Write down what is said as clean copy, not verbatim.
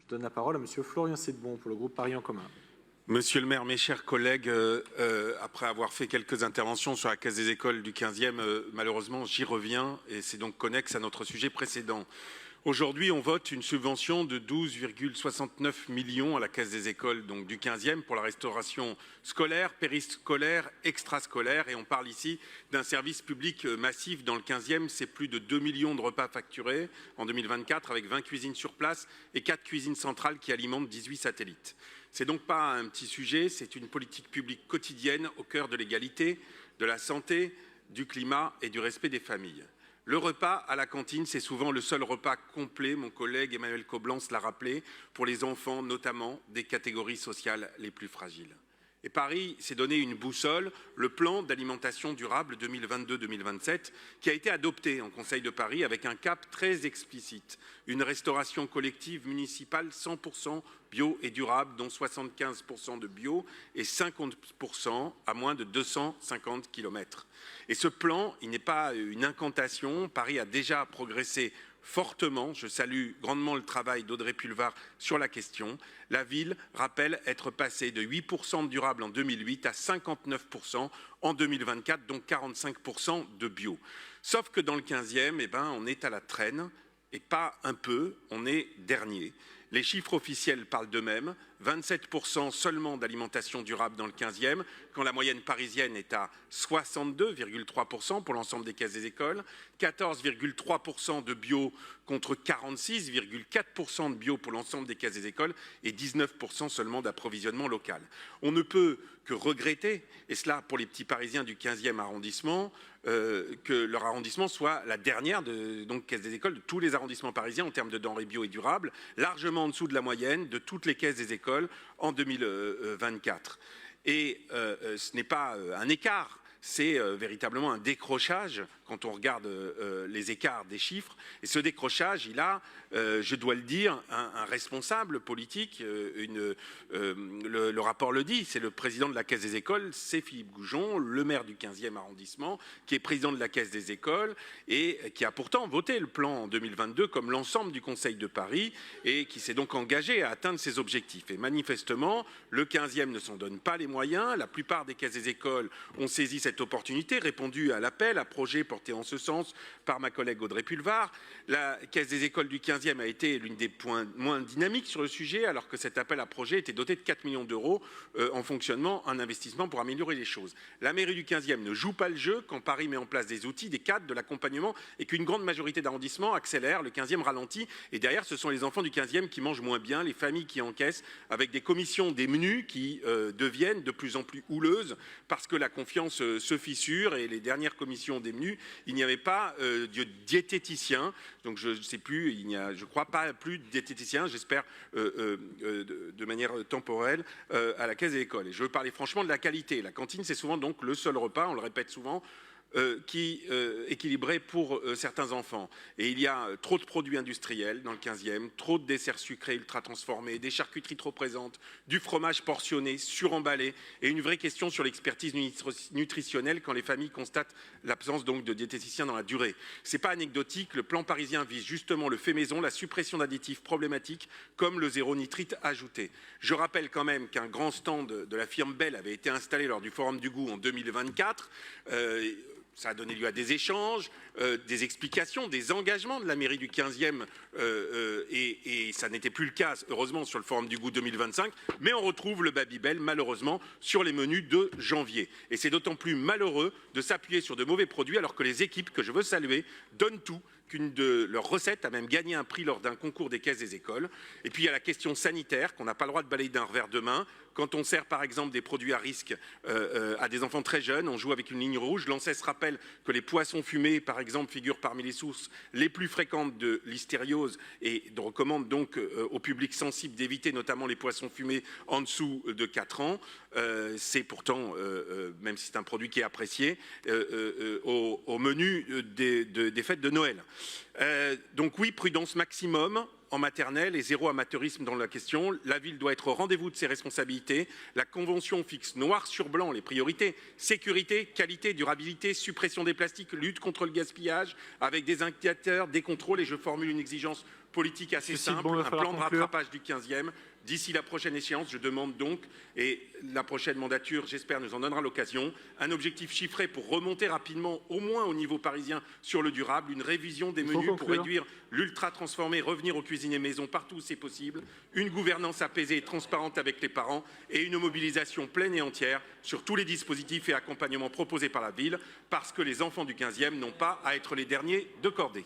donne la parole à Monsieur Florian Sedbon pour le groupe Paris en commun. Monsieur le maire, mes chers collègues, après avoir fait quelques interventions sur la Caisse des écoles du 15e, malheureusement, j'y reviens et c'est donc connexe à notre sujet précédent. Aujourd'hui, on vote une subvention de 12,69 millions à la Caisse des écoles donc du 15e pour la restauration scolaire, périscolaire, extrascolaire. Et on parle ici d'un service public massif dans le 15e. C'est plus de 2 millions de repas facturés en 2024 avec 20 cuisines sur place et 4 cuisines centrales qui alimentent 18 satellites. C'est donc pas un petit sujet, c'est une politique publique quotidienne au cœur de l'égalité, de la santé, du climat et du respect des familles. Le repas à la cantine, c'est souvent le seul repas complet, mon collègue Emmanuel Coblence l'a rappelé, pour les enfants notamment des catégories sociales les plus fragiles. Et Paris s'est donné une boussole, le plan d'alimentation durable 2022-2027, qui a été adopté en Conseil de Paris avec un cap très explicite. Une restauration collective municipale 100% bio et durable, dont 75% de bio et 50% à moins de 250 km. Et ce plan, il n'est pas une incantation. Paris a déjà progressé fortement. Je salue grandement le travail d'Audrey Pulvar sur la question. La ville rappelle être passée de 8% de durable en 2008 à 59% en 2024, donc 45% de bio. Sauf que dans le 15e, on est à la traîne, et pas un peu, on est dernier. Les chiffres officiels parlent d'eux-mêmes, 27% seulement d'alimentation durable dans le 15e, quand la moyenne parisienne est à 62,3% pour l'ensemble des caisses des écoles, 14,3% de bio contre 46,4% de bio pour l'ensemble des caisses des écoles et 19% seulement d'approvisionnement local. On ne peut que regretter, et cela pour les petits Parisiens du 15e arrondissement, que leur arrondissement soit la dernière caisse des écoles de tous les arrondissements parisiens en termes de denrées bio et durables, largement en dessous de la moyenne de toutes les caisses des écoles en 2024. Et ce n'est pas un écart, c'est véritablement un décrochage quand on regarde les écarts des chiffres. Et ce décrochage, il a, je dois le dire, un responsable politique. Le rapport le dit, c'est le président de la Caisse des écoles, c'est Philippe Goujon, le maire du 15e arrondissement, qui est président de la Caisse des écoles et qui a pourtant voté le plan en 2022 comme l'ensemble du Conseil de Paris et qui s'est donc engagé à atteindre ses objectifs. Et manifestement, le 15e ne s'en donne pas les moyens. La plupart des caisses des écoles ont saisi cette opportunité, répondu à l'appel, à projet porté en ce sens par ma collègue Audrey Pulvar. La Caisse des écoles du 15e a été l'une des points moins dynamiques sur le sujet, alors que cet appel à projet était doté de 4 millions d'euros en fonctionnement, en investissement pour améliorer les choses. La mairie du 15e ne joue pas le jeu quand Paris met en place des outils, des cadres, de l'accompagnement et qu'une grande majorité d'arrondissements accélère, le 15e ralentit et derrière ce sont les enfants du 15e qui mangent moins bien, les familles qui encaissent avec des commissions des menus qui deviennent de plus en plus houleuses parce que la confiance se fissure et les dernières commissions des menus, il n'y avait pas de diététicien, donc je ne sais plus, il n'y a, je crois pas plus de diététicien, j'espère de manière temporelle à la Caisse des écoles. Et je veux parler franchement de la qualité. La cantine, c'est souvent donc le seul repas, on le répète souvent, qui équilibré pour certains enfants. Et il y a trop de produits industriels dans le 15e, trop de desserts sucrés ultra transformés, des charcuteries trop présentes, du fromage portionné, suremballé, et une vraie question sur l'expertise nutritionnelle quand les familles constatent l'absence donc de diététiciens dans la durée. C'est pas anecdotique, le plan parisien vise justement le fait maison, la suppression d'additifs problématiques comme le zéro nitrite ajouté. Je rappelle quand même qu'un grand stand de la firme Bell avait été installé lors du Forum du Goût en 2024. Ça a donné lieu à des échanges, des explications, des engagements de la mairie du 15e et ça n'était plus le cas, heureusement, sur le Forum du Goût 2025, mais on retrouve le Babybel, malheureusement, sur les menus de janvier. Et c'est d'autant plus malheureux de s'appuyer sur de mauvais produits alors que les équipes, que je veux saluer, donnent tout, qu'une de leurs recettes a même gagné un prix lors d'un concours des caisses des écoles. Et puis il y a la question sanitaire qu'on n'a pas le droit de balayer d'un revers de main. Quand on sert par exemple des produits à risque à des enfants très jeunes, on joue avec une ligne rouge. L'ANSES rappelle que les poissons fumés par exemple figurent parmi les sources les plus fréquentes de l'hystériose et recommande donc au public sensible d'éviter notamment les poissons fumés en dessous de 4 ans. C'est pourtant, même si c'est un produit qui est apprécié, au menu des fêtes de Noël. Donc oui, prudence maximum en maternelle et zéro amateurisme dans la question. La ville doit être au rendez-vous de ses responsabilités. La Convention fixe noir sur blanc les priorités. Sécurité, qualité, durabilité, suppression des plastiques, lutte contre le gaspillage, avec des indicateurs, des contrôles. Et je formule une exigence politique assez Monsieur simple, Sidbon, il va un falloir plan de conclure. rattrapage du 15e. D'ici la prochaine échéance, je demande donc, et la prochaine mandature, j'espère, nous en donnera l'occasion, un objectif chiffré pour remonter rapidement, au moins au niveau parisien, sur le durable, une révision des menus pour réduire l'ultra transformé, revenir aux cuisiniers maison partout où c'est possible, une gouvernance apaisée et transparente avec les parents et une mobilisation pleine et entière sur tous les dispositifs et accompagnements proposés par la ville, parce que les enfants du 15e n'ont pas à être les derniers de cordée.